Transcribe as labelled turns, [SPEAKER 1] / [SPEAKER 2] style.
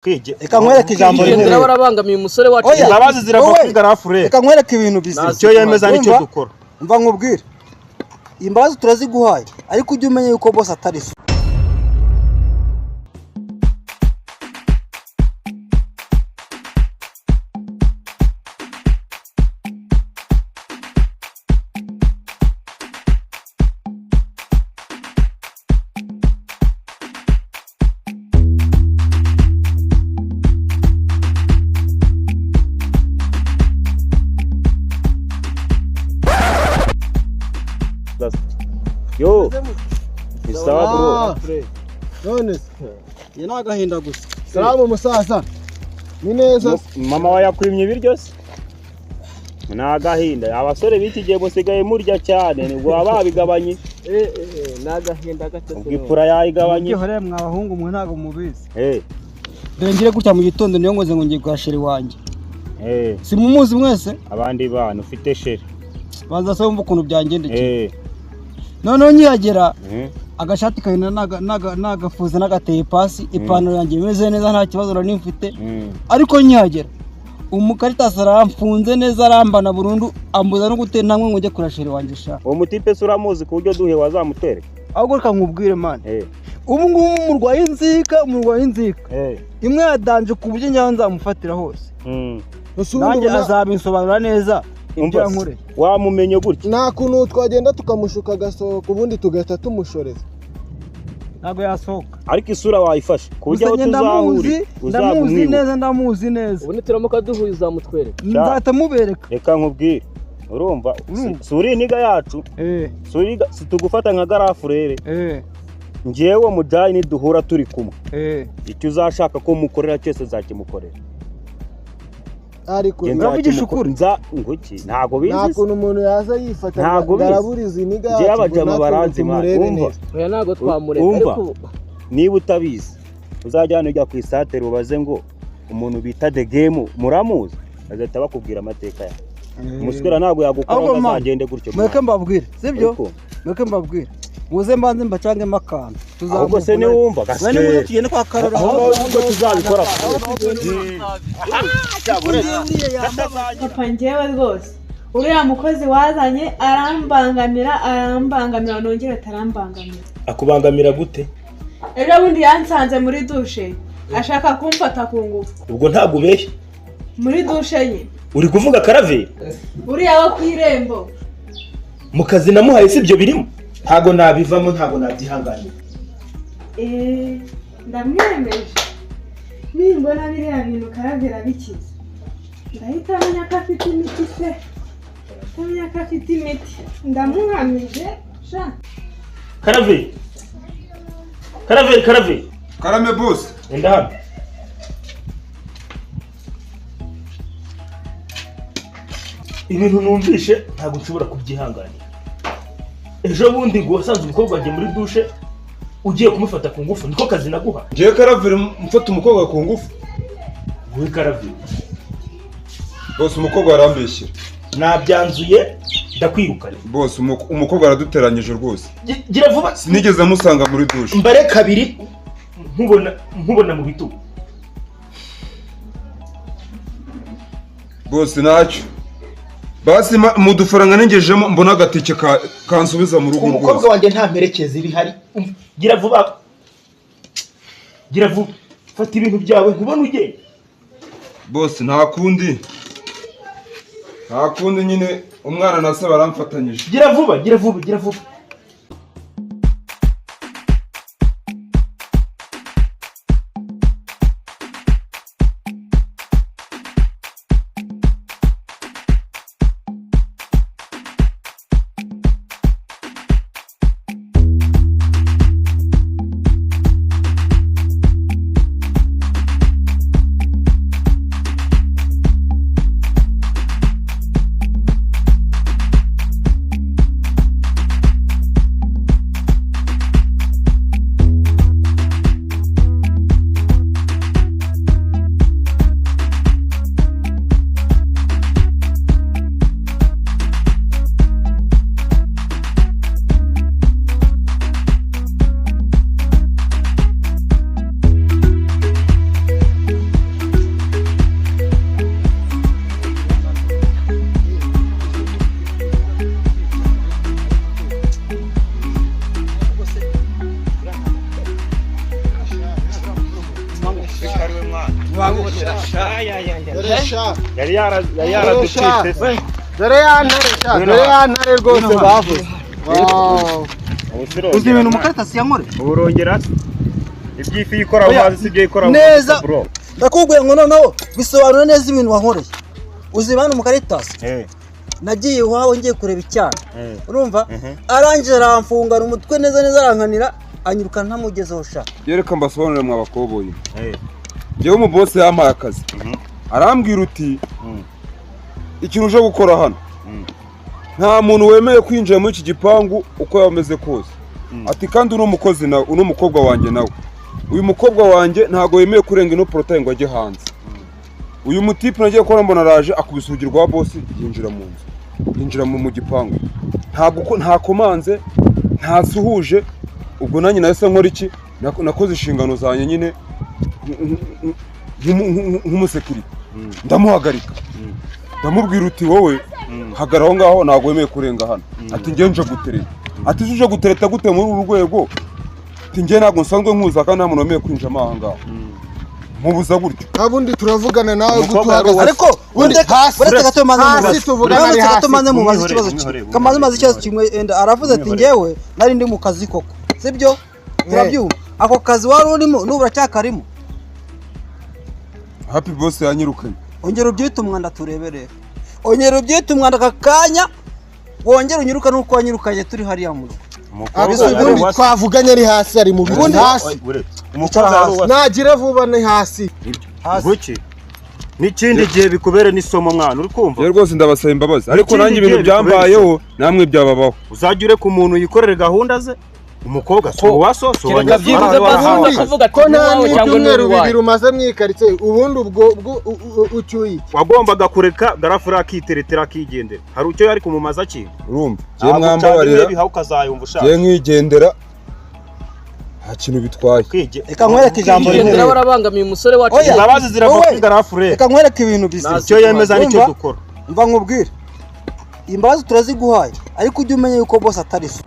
[SPEAKER 1] kwije
[SPEAKER 2] reka nkwereke ijambo rimwe
[SPEAKER 3] rero barabangamiye umusore wacu
[SPEAKER 1] imbabazi zirava kuri garafure
[SPEAKER 2] reka nkwereke ibintu bizima
[SPEAKER 1] icyo yemeza nicyo dukora
[SPEAKER 2] umva nkubwire imbabazi turaziguhaye ariko ujye umenya yuko boss atari so
[SPEAKER 1] yo isawa bro
[SPEAKER 2] none ye nagahinda gusa salamu musaza ni neza
[SPEAKER 1] mama wayakwimye ibiryo se nagahinda abasore biki giye bosigaye murya cyane ni gwa babigabanye
[SPEAKER 3] nagahinda gato
[SPEAKER 1] ubwipfura yayigabanye
[SPEAKER 2] ihore mwabahungu mwe ntago mubizi dengire gutya mu gitondo niyo ngoze ngo ngiye gwasheri wanje si mumuzi mwese
[SPEAKER 1] abandi bana ufite sheri
[SPEAKER 2] baza so ukuntu byangendekeye none nyihagera agashati kahina nagafuza nagateye pasi ipantaro yanjye imeze neza nta kibazo nari mfite ariko nyihagera umukaritasi aramfunze neza arambana burundu ambuza no gutera namwe ngo njye kurasheri wanje sha
[SPEAKER 1] uwo mutipe se uramuzi ku buryo duhe wazamutereka
[SPEAKER 2] ahubwo reka nkubwire man ubu ngubu umurwayi inzika imwe yadanje ku buryo njya nzamufatira hose nanjye azabinsobanura neza ibyo nkore
[SPEAKER 1] wamumenye gutya
[SPEAKER 4] nta kuntu twagenda tukamushuka agasohoka ubundi tugahita tumushoreza
[SPEAKER 2] ntabwo yasohoka
[SPEAKER 1] ariko isura wayifashe ku buryo aho tuzahuri
[SPEAKER 2] ndamuzi neza
[SPEAKER 3] ubu nituramuka duhuye uzamutwereka
[SPEAKER 2] nzahita mubereka
[SPEAKER 1] reka nkubwire urumva suri niga yacu situgufata nka garafurere njyewe mujayi niduhura turi kumwe icyo uzashaka ko mukorera cyose zakimukorera
[SPEAKER 4] ariko
[SPEAKER 2] ndavugisha ukuri
[SPEAKER 1] nguki ntago bizi
[SPEAKER 4] nta kuntu umuntu yaza yifata garaburiza iniga yacu
[SPEAKER 1] abajama baranzima
[SPEAKER 4] umva
[SPEAKER 3] oya ntago twamureka ariko
[SPEAKER 1] niba utabizi uzajyana ujya ku isatere ubaze ngo umuntu bita The Game muramuzi azahita bakubwira amateka yawe umuswera ntago yagukora ngo azagende gutyo
[SPEAKER 2] mweke mbabwire sibyo mweke mbabwire muze mbanze mbacange makana
[SPEAKER 1] ahubwo se ni wumva
[SPEAKER 2] gasike wene tugende kwa Karora
[SPEAKER 1] ahubwo tuzabikora
[SPEAKER 5] papa njyewe rwose uriya mukozi wazanye arambangamira nongere atarambangamira
[SPEAKER 1] akubangamira gute
[SPEAKER 5] ejo bundi yansanze muri dushe ashaka kumfata ku ngufu
[SPEAKER 1] ubwo ntabwo ubeshye
[SPEAKER 5] muri dushe nye
[SPEAKER 1] uri kuvuga Karave
[SPEAKER 5] uriya wo ku irembo
[SPEAKER 1] mu kazi namuhaye si ibyo birimo ntago nabivamo ntago nabyihanganira
[SPEAKER 5] ndamwemeje nimbona biriya bintu Karavera bikiza ndahita amenya ko afite imiti se amenya ko afite imiti ndamuhamije sha
[SPEAKER 1] Karave
[SPEAKER 6] Karame boss
[SPEAKER 1] enda hano ibintu numvishe ntago nshobora kubyihanganira ejo bundi gusanze umukobwa wagiye muri dushe ugiye kumufata ku ngufu niko kazi naguha
[SPEAKER 6] ngiye Karavera mfata umukobwa ku ngufu
[SPEAKER 1] wowe Karavera
[SPEAKER 6] boss umukobwa arambeshyira
[SPEAKER 1] nabyanzuye ndakwirukanye
[SPEAKER 6] boss umukobwa araduteranyije rwose
[SPEAKER 1] gira vuba
[SPEAKER 6] sinigeze amusanga muri dushe
[SPEAKER 1] mbare kabiri nkubona mu bitugu
[SPEAKER 6] boss ntacyo basi mudufaranga nengejemo mbona agatike kansubiza mu rugo
[SPEAKER 1] umukobwa wanjye nta mperekeza ibihari gira vuba fata ibintu byawe nkubona ugenda
[SPEAKER 6] boss nta kundi nyine umwana na se baramfatanyije
[SPEAKER 1] gira vuba yari yaraducitse.
[SPEAKER 4] Dore yantare rwose bavuze.
[SPEAKER 2] uzi ibintu Mukaritasi yankore
[SPEAKER 1] urongera ibyifi ikora amazi sibyo ikora
[SPEAKER 2] neza ndakubwiye ngo noneho bisobanura neza ibintu wankoreye. uzi bana Mukaritasi nagiye iwawe ngiye kureba icyana urumva arangije aramfungana umutwe neza arankanira anyirukana ntamugezeho sha.
[SPEAKER 6] Yereka mbasobanurire mwa bakoboye. Jewe mu boss yampaye akazi. Arambwira uti ikintu uje gukora hano. Nta muntu wemeye kwinjira muri iki gipangu uko yameze kose. Ati kandi uno mukozi nawe uno mukobwa wanjye nawe. Uyu mukobwa wanjye ntago yemeye kurenga ino portail ngo ajye hanze. Uyu mutipe nagiye kubona mbona araje akubisugirwa rwa boss yinjira mu nzu. Yinjira mu gipangu. Nta komanze nta suhuje. Ubwo nanjye nahise nkora iki nakoze inshingano zanjye nyine nk'umusekirite ndamuhagarika ndamubwira uti wowe hagaraho ngaho ntago wemeye kurenga hano. Ati ngiye nje gutereta. Ati uje gutereta gute muri uru rwego? Ati ngiye ntago nsanzwe nkuza kandi nta muntu wemeye kwinjira aha ngaho. Mubuza gutyo
[SPEAKER 4] abundi turavugana nawe gutuhagaze
[SPEAKER 2] ariko undi buretse gato
[SPEAKER 4] hasi tuvugana ari hasi
[SPEAKER 2] mubaza ikibazo kamaze maze ikibazo kimwe enda aravuze ati ngewe nari ndi mu kazi koko sibyo turabyumva ako kazi wari urimo n'ubura cyakarimo.
[SPEAKER 6] Happy boss yanyirukanye.
[SPEAKER 2] Ongera ubyite umwanda tureberere. Ongera ubyite umwanda kakanya wongera unyiruka nuko wanyirukanye turi hariya mu rugo.
[SPEAKER 4] Ubundi twavuganye ari hasi ari mu biro hasi. Nagire vuba ni hasi.
[SPEAKER 1] Guki n'ikindi gihe bikubere n'isomo mwana uri kumva.
[SPEAKER 6] Ye rwose ndabasaba imbabazi ariko nanjye ibintu byambayeho namwe byababaho.
[SPEAKER 1] Uzajya ku muntu yikorere gahunda ze. Umukobwa so wasoso
[SPEAKER 3] wanyabyibuze bavuga kuvuga
[SPEAKER 4] ko nta cyumweru bibiri umaze mwikaritse ubundi ubwo ucyuye.
[SPEAKER 1] Wagombaga kureka garafura akiteretera akigendera. Hari ucyo yari kumumaza ki?
[SPEAKER 6] Urumva je mwambabarira
[SPEAKER 1] bihaho kazayumva ushaka.
[SPEAKER 6] Je nkigendera nta kintu bitwaye.
[SPEAKER 2] Reka nkwereke ijambo rimwe.
[SPEAKER 3] Barabangamiye umusore wacu.
[SPEAKER 1] Abazi zirava kuri garafure.
[SPEAKER 2] Reka nkwereke ibintu bisi.
[SPEAKER 1] Icyo yemeza nicyo dukora.
[SPEAKER 2] Mva nkubwire. Imbazo turaziguhaye ariko ujye umenye yuko boss atari so.